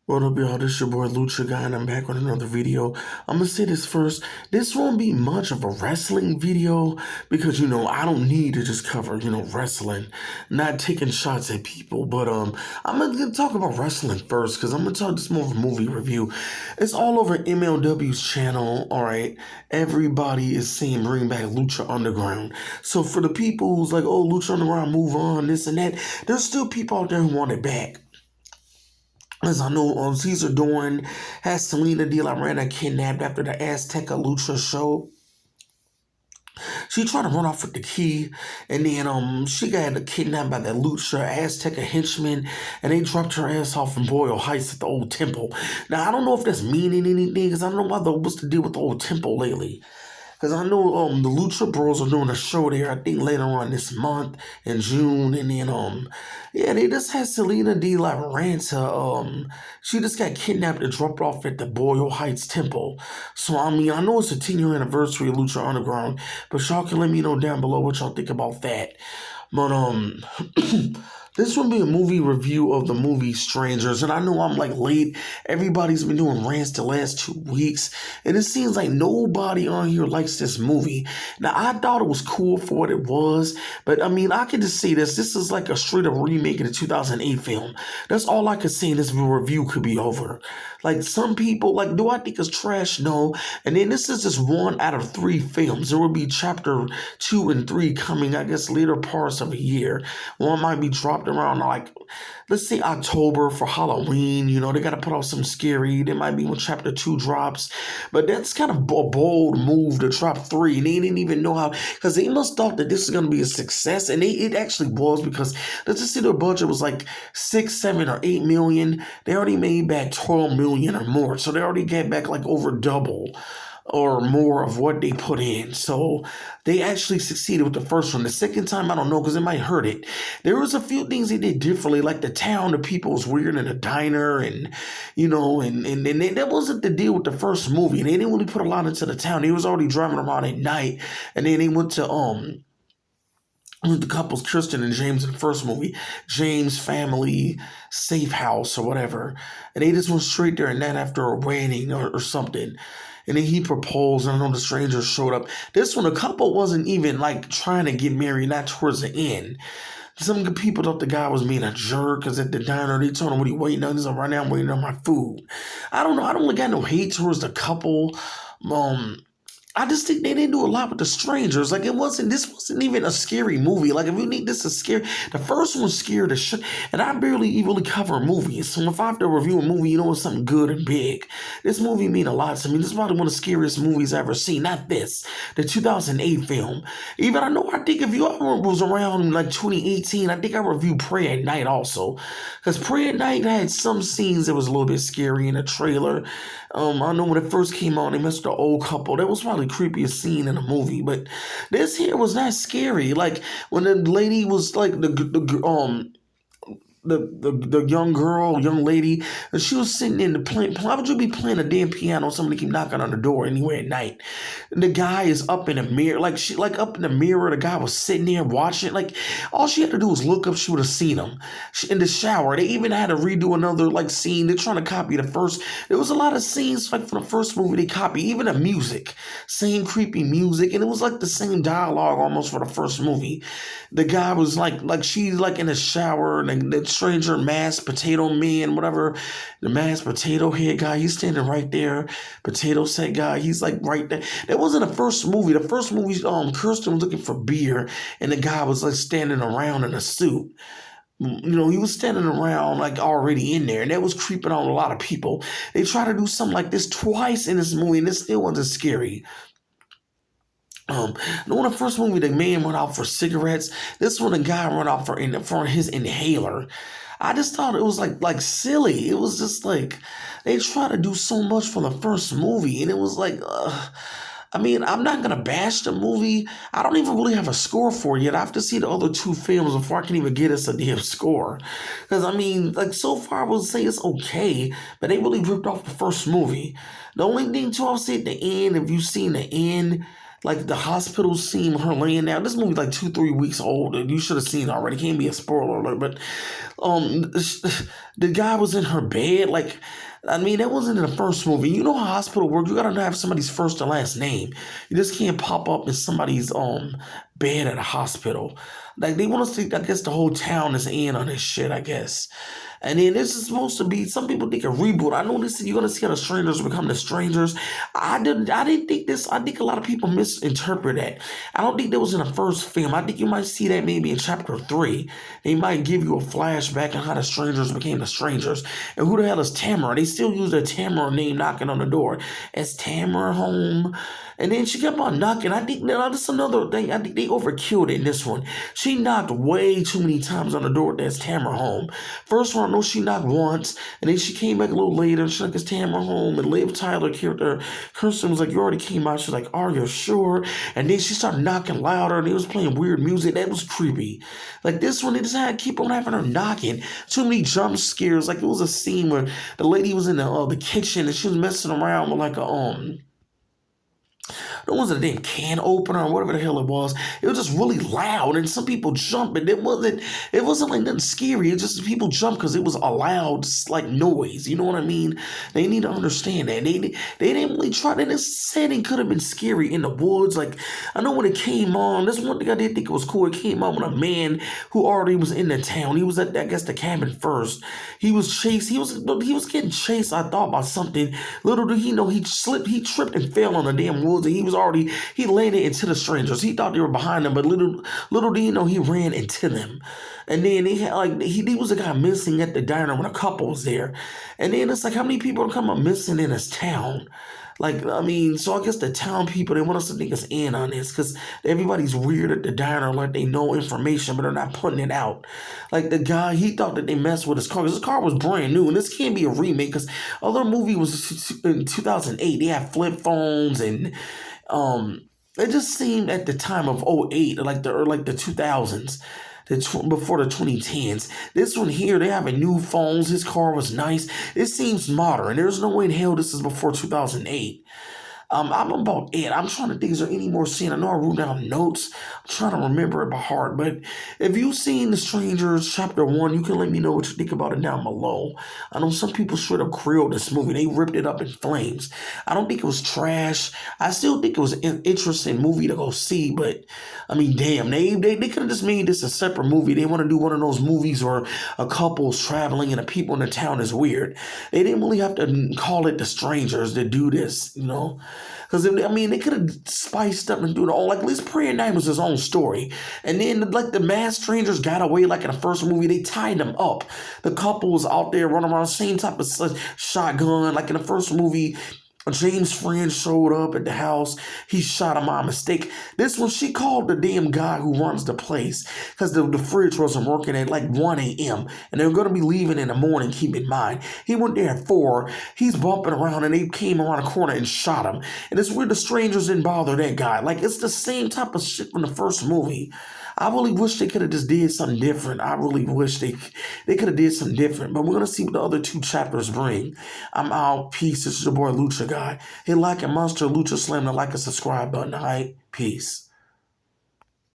What up, y'all? This your boy Lucha guy, and I'm back with another video. I'm gonna say this first. This won't be much of a wrestling video because I don't need to just cover wrestling, not taking shots at people. But I'm gonna talk about wrestling first because I'm gonna talk this more of a movie review. It's all over MLW's channel. All right, everybody is saying bring back Lucha Underground. So for the people who's like, oh, Lucha Underground, move on, this and that, there's still people out there who want it back. As I know, Caesar Dorn has Selena De La Renta kidnapped after the Azteca Lucha show. She tried to run off with the key, and then she got kidnapped by that Lucha Azteca henchman, and they dropped her ass off in Boyle Heights at the old temple. Now, I don't know if that's meaning anything, because I don't know what's the deal with the old temple lately. Because I know the Lucha Bros are doing a show there, I think later on this month in June. And then, yeah, they just had Selena De La Renta. She just got kidnapped and dropped off at the Boyle Heights Temple. So, I mean, I know it's a 10-year anniversary of Lucha Underground, but y'all can let me know down below what y'all think about that. But, this will be a movie review of the movie Strangers, and I know I'm like late. Everybody's been doing rants the last 2 weeks, and it seems like nobody on here likes this movie. Now, I thought it was cool for what it was, but I mean, I can just say this. This is like a straight up remake of the 2008 film. That's all I could say, and this review could be over. Like, some people, like, do I think it's trash? No. And then this is just 1 out of 3 films. There will be chapter 2 and 3 coming, I guess, later parts of the year. One might be dropped around, like, let's say October for Halloween. They got to put out something scary. There might be when chapter 2 drops. But that's kind of a bold move to drop 3. And they didn't even know how, because they must thought that this is going to be a success. And it actually was, because let's just say their budget was like 6, 7, or 8 million. They already made back 12 million or more. So they already get back like over double or more of what they put in. So they actually succeeded with the first one. The second time, I don't know, because it might hurt it. There was a few things they did differently, like the town, the people was weird in the diner, and that wasn't the deal with the first movie. And they didn't really put a lot into the town. They was already driving around at night, and then they went to the couples, Kirsten and James, in the first movie, James' family safe house or whatever. And they just went straight there and that after a wedding or something. And then he proposed, and I know the strangers showed up. This one, the couple wasn't even like trying to get married, not towards the end. Some people thought the guy was being a jerk because at the diner, they told him what he waiting on. He's like, right now I'm waiting on my food. I don't know. I don't really got no hate towards the couple. I just think they didn't do a lot with the strangers. Like, this wasn't even a scary movie. Like, if you need this to scare, the first one scared the shit. And I barely even really cover movies. So if I have to review a movie, it's something good and big. This movie mean a lot to me. This is probably one of the scariest movies I've ever seen. Not this, the 2008 film. Even I think if you ever was around like 2018, I think I reviewed Pray at Night also. Because Pray at Night had some scenes that was a little bit scary in the trailer. I know when it first came out, they messed with the old couple. That was probably the creepiest scene in the movie. But this here was not scary. Like when the lady was like the young lady, and she was sitting in the plane. Why would you be playing a damn piano? Somebody keep knocking on the door anywhere at night. The guy is up in the mirror, like up in the mirror. The guy was sitting there watching. Like all she had to do was look up. She would have seen him in the shower. They even had to redo another scene. They're trying to copy the first. There was a lot of scenes like from the first movie they copied. Even the music, same creepy music, and it was like the same dialogue almost for the first movie. The guy was like she's like in the shower, and the stranger mashed potato man, whatever, the mashed potato head guy, he's standing right there. Potato set guy, he's like right there. That wasn't the first movie. The first movie, Kirsten was looking for beer, and the guy was like standing around in a suit. He was standing around like already in there, and that was creeping on a lot of people. They try to do something like this twice in this movie, and it still wasn't scary. In the first movie, the man went out for cigarettes. This one, the guy went out for his inhaler. I just thought it was like silly. It was just like they try to do so much for the first movie, and it was like, I mean, I'm not gonna bash the movie. I don't even really have a score for it yet. I have to see the other 2 films before I can even get us a damn score. Because I mean, like so far, I would say it's okay, but they really ripped off the first movie. The only thing too, I'll say at the end, if you've seen the end. Like the hospital scene, her laying down. This movie like 2, 3 weeks old, and you should have seen it already. Can't be a spoiler alert, but um, the guy was in her bed. Like, I mean, that wasn't in the first movie. You know how hospital work. You gotta have somebody's first and last name. You just can't pop up in somebody's bed at a hospital. Like they want us to. I guess the whole town is in on this shit. I guess. And then this is supposed to be, some people think a reboot. I know this, you're gonna see how the strangers become the strangers. I didn't think this. I think a lot of people misinterpret that. I don't think that was in the first film. I think you might see that maybe in chapter 3. They might give you a flashback on how the strangers became the strangers. And who the hell is Tamara? They still use the Tamara name knocking on the door. Is Tamara home? And then she kept on knocking. I think now that's another thing. I think they overkilled it in this one. She knocked way too many times on the door. That's Tamara home. First one, I know she knocked once, and then she came back a little later. She's like, "Is Tamara home?" And Liv Tyler character, Kirsten was like, "You already came out." She's like, "Are you sure?" And then she started knocking louder, and they was playing weird music. That was creepy. Like this one, they just had to keep on having her knocking. Too many jump scares. Like it was a scene where the lady was in the kitchen and she was messing around with like a There wasn't a damn can opener or whatever the hell it was. It was just really loud, and some people jumped, and it wasn't like nothing scary. It just people jumped because it was a loud like noise. You know what I mean? They need to understand that. They didn't really try. They just said it could have been scary in the woods. Like I know when it came on, this one thing I did think it was cool. It came on when a man who already was in the town. He was at, I guess, the cabin first. He was chased. He was getting chased. I thought by something. Little did he know he slipped. He tripped and fell on the damn woods, and he landed into the strangers. He thought they were behind him, but little did he know he ran into them. And then he had like he was a guy missing at the diner when a couple was there. And then it's like how many people are coming missing in his town? Like, I mean, so I guess the town people, they want us to think it's in on this because everybody's weird at the diner, like they know information, but they're not putting it out. Like the guy, he thought that they messed with his car because his car was brand new, and this can't be a remake because other movie was in 2008. They had flip phones and it just seemed at the time of '08, like the 2000s, before the 2010s. This one here, they having new phones. His car was nice. It seems modern. There's no way in hell this is before 2008. I'm about it. I'm trying to think, is there any more scene? I know I wrote down notes. I'm trying to remember it by heart. But if you've seen The Strangers Chapter 1, you can let me know what you think about it down below. I know some people straight up grilled this movie. They ripped it up in flames. I don't think it was trash. I still think it was an interesting movie to go see. But, I mean, damn, they could have just made this a separate movie. They want to do one of those movies where a couple's traveling and the people in the town is weird. They didn't really have to call it The Strangers to do this, you know? Because, I mean, they could have spiced up and do it all. Like, at least Prayer Night was his own story. And then, like, the masked strangers got away, like in the first movie. They tied them up. The couple was out there running around, same type of shotgun. Like in the first movie, James' friend showed up at the house. He shot him by mistake. This one, she called the damn guy who runs the place because the fridge wasn't working at like 1 a.m. And they were going to be leaving in the morning, keep in mind. He went there at 4. He's bumping around and they came around a corner and shot him. And it's weird the strangers didn't bother that guy. Like, it's the same type of shit from the first movie. I really wish they could have just did something different. I really wish they could have did something different. But we're going to see what the other 2 chapters bring. I'm out. Peace. This is your boy Lucha guy. Hit like and monster Lucha slam the like and subscribe button. All right. Peace.